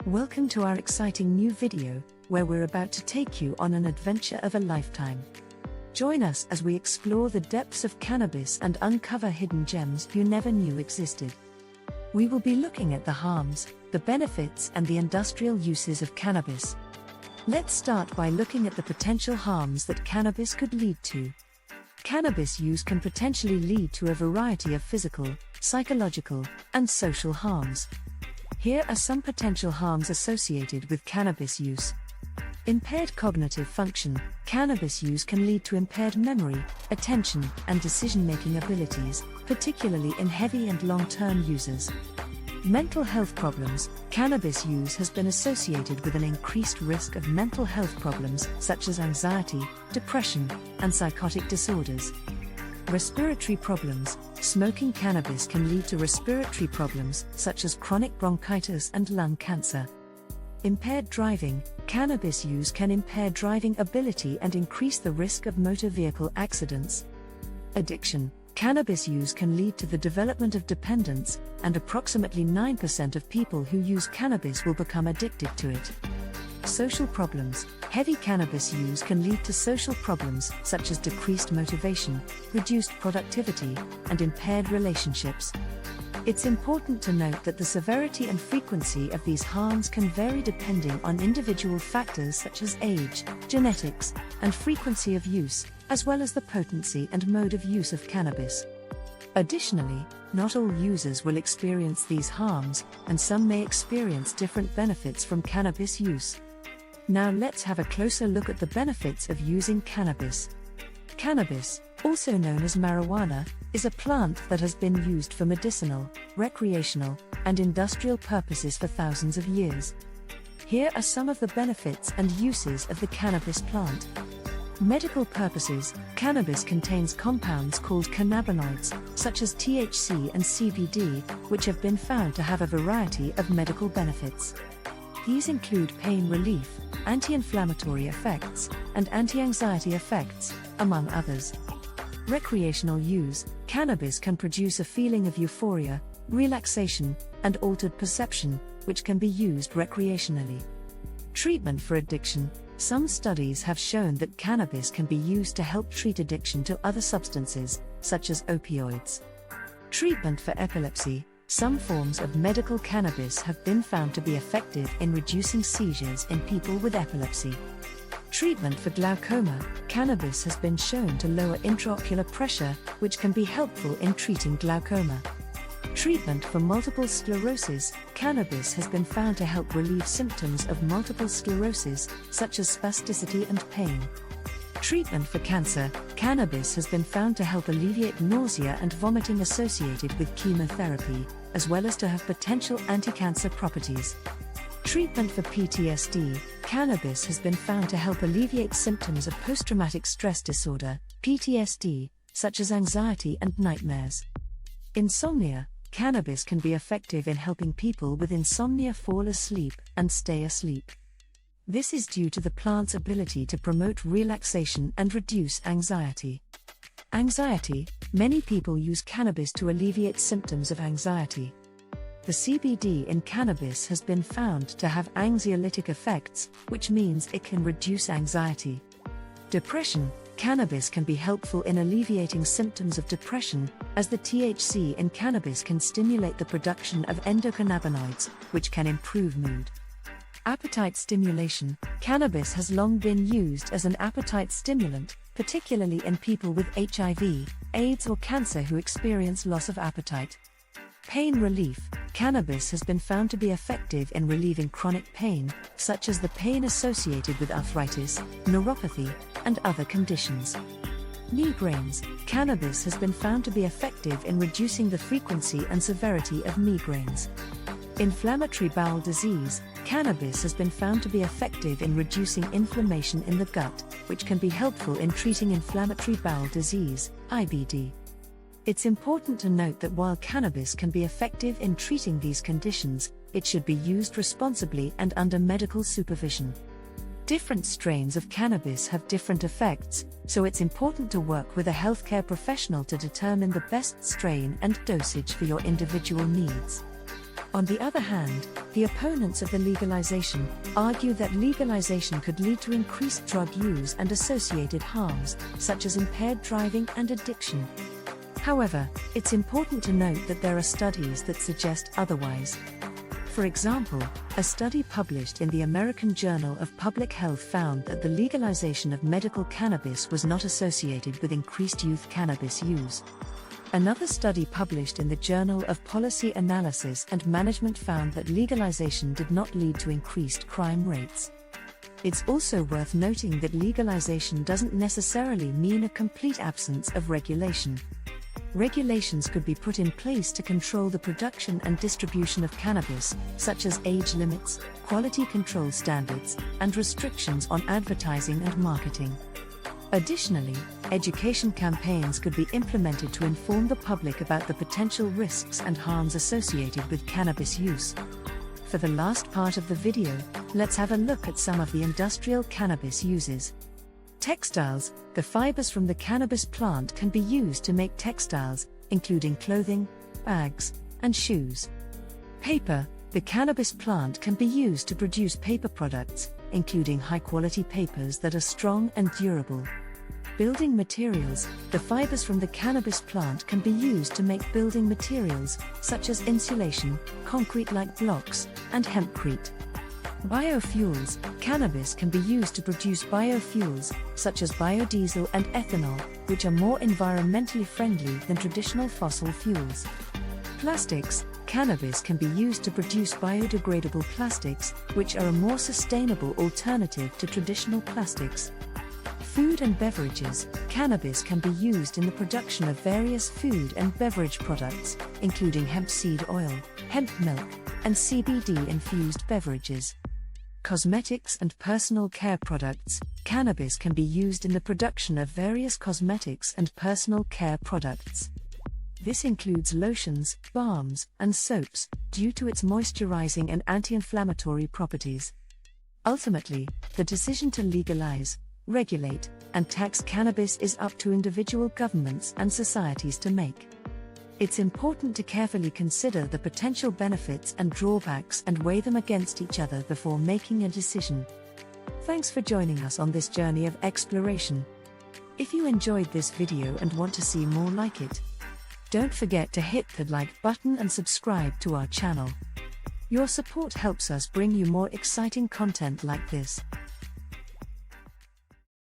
Welcome to our exciting new video, where we're about to take you on an adventure of a lifetime. Join us as we explore the depths of cannabis and uncover hidden gems you never knew existed. We will be looking at the harms, the benefits, and the industrial uses of cannabis. Let's start by looking at the potential harms that cannabis could lead to. Cannabis use can potentially lead to a variety of physical, psychological, and social harms. Here are some potential harms associated with cannabis use. Impaired cognitive function. Cannabis use can lead to impaired memory, attention, and decision-making abilities, particularly in heavy and long-term users. Mental health problems. Cannabis use has been associated with an increased risk of mental health problems such as anxiety, depression, and psychotic disorders. Respiratory problems. Smoking cannabis can lead to respiratory problems such as chronic bronchitis and lung cancer. Impaired driving. Cannabis use can impair driving ability and increase the risk of motor vehicle accidents. Addiction. Cannabis use can lead to the development of dependence, and approximately 9% of people who use cannabis will become addicted to it. Social problems. Heavy cannabis use can lead to social problems such as decreased motivation, reduced productivity, and impaired relationships. It's important to note that the severity and frequency of these harms can vary depending on individual factors such as age, genetics, and frequency of use, as well as the potency and mode of use of cannabis. Additionally, not all users will experience these harms, and some may experience different benefits from cannabis use. Now let's have a closer look at the benefits of using cannabis. Cannabis, also known as marijuana, is a plant that has been used for medicinal, recreational, and industrial purposes for thousands of years. Here are some of the benefits and uses of the cannabis plant. Medical purposes. Cannabis contains compounds called cannabinoids, such as THC and CBD, which have been found to have a variety of medical benefits. These include pain relief, anti-inflammatory effects, and anti-anxiety effects, among others. Recreational use. Cannabis can produce a feeling of euphoria, relaxation, and altered perception, which can be used recreationally. Treatment for addiction. Some studies have shown that cannabis can be used to help treat addiction to other substances, such as opioids. Treatment for epilepsy. Some forms of medical cannabis have been found to be effective in reducing seizures in people with epilepsy. Treatment for glaucoma. Cannabis has been shown to lower intraocular pressure, which can be helpful in treating glaucoma. Treatment for multiple sclerosis. Cannabis has been found to help relieve symptoms of multiple sclerosis, such as spasticity and pain. Treatment for cancer. Cannabis has been found to help alleviate nausea and vomiting associated with chemotherapy, as well as to have potential anti-cancer properties. Treatment for PTSD. Cannabis has been found to help alleviate symptoms of post-traumatic stress disorder, PTSD, such as anxiety and nightmares. Insomnia. Cannabis can be effective in helping people with insomnia fall asleep and stay asleep. This is due to the plant's ability to promote relaxation and reduce anxiety. Anxiety. Many people use cannabis to alleviate symptoms of anxiety. The CBD in cannabis has been found to have anxiolytic effects, which means it can reduce anxiety. Depression. Cannabis can be helpful in alleviating symptoms of depression, as the THC in cannabis can stimulate the production of endocannabinoids, which can improve mood. Appetite stimulation. Cannabis has long been used as an appetite stimulant, particularly in people with HIV, AIDS, or cancer who experience loss of appetite. Pain relief. Cannabis has been found to be effective in relieving chronic pain, such as the pain associated with arthritis, neuropathy, and other conditions. Migraines. Cannabis has been found to be effective in reducing the frequency and severity of migraines. Inflammatory bowel disease. Cannabis has been found to be effective in reducing inflammation in the gut, which can be helpful in treating inflammatory bowel disease, IBD. It's important to note that while cannabis can be effective in treating these conditions, it should be used responsibly and under medical supervision. Different strains of cannabis have different effects, so it's important to work with a healthcare professional to determine the best strain and dosage for your individual needs. On the other hand, the opponents of the legalization argue that legalization could lead to increased drug use and associated harms, such as impaired driving and addiction. However, it's important to note that there are studies that suggest otherwise. For example, a study published in the American Journal of Public Health found that the legalization of medical cannabis was not associated with increased youth cannabis use. Another study published in the Journal of Policy Analysis and Management found that legalization did not lead to increased crime rates. It's also worth noting that legalization doesn't necessarily mean a complete absence of regulation. Regulations could be put in place to control the production and distribution of cannabis, such as age limits, quality control standards, and restrictions on advertising and marketing. Additionally, education campaigns could be implemented to inform the public about the potential risks and harms associated with cannabis use. For the last part of the video, let's have a look at some of the industrial cannabis uses. Textiles. The fibers from the cannabis plant can be used to make textiles, including clothing, bags, and shoes. Paper. The cannabis plant can be used to produce paper products, including high-quality papers that are strong and durable. Building materials. The fibers from the cannabis plant can be used to make building materials, such as insulation, concrete-like blocks, and hempcrete. Biofuels. Cannabis can be used to produce biofuels, such as biodiesel and ethanol, which are more environmentally friendly than traditional fossil fuels. Plastics. Cannabis can be used to produce biodegradable plastics, which are a more sustainable alternative to traditional plastics. Food and beverages. Cannabis can be used in the production of various food and beverage products, including hemp seed oil, hemp milk, and CBD-infused beverages. Cosmetics and personal care products. Cannabis can be used in the production of various cosmetics and personal care products. This includes lotions, balms, and soaps, due to its moisturizing and anti-inflammatory properties. Ultimately, the decision to legalize, regulate, and tax cannabis is up to individual governments and societies to make. It's important to carefully consider the potential benefits and drawbacks and weigh them against each other before making a decision. Thanks for joining us on this journey of exploration. If you enjoyed this video and want to see more like it, don't forget to hit the like button and subscribe to our channel. Your support helps us bring you more exciting content like this.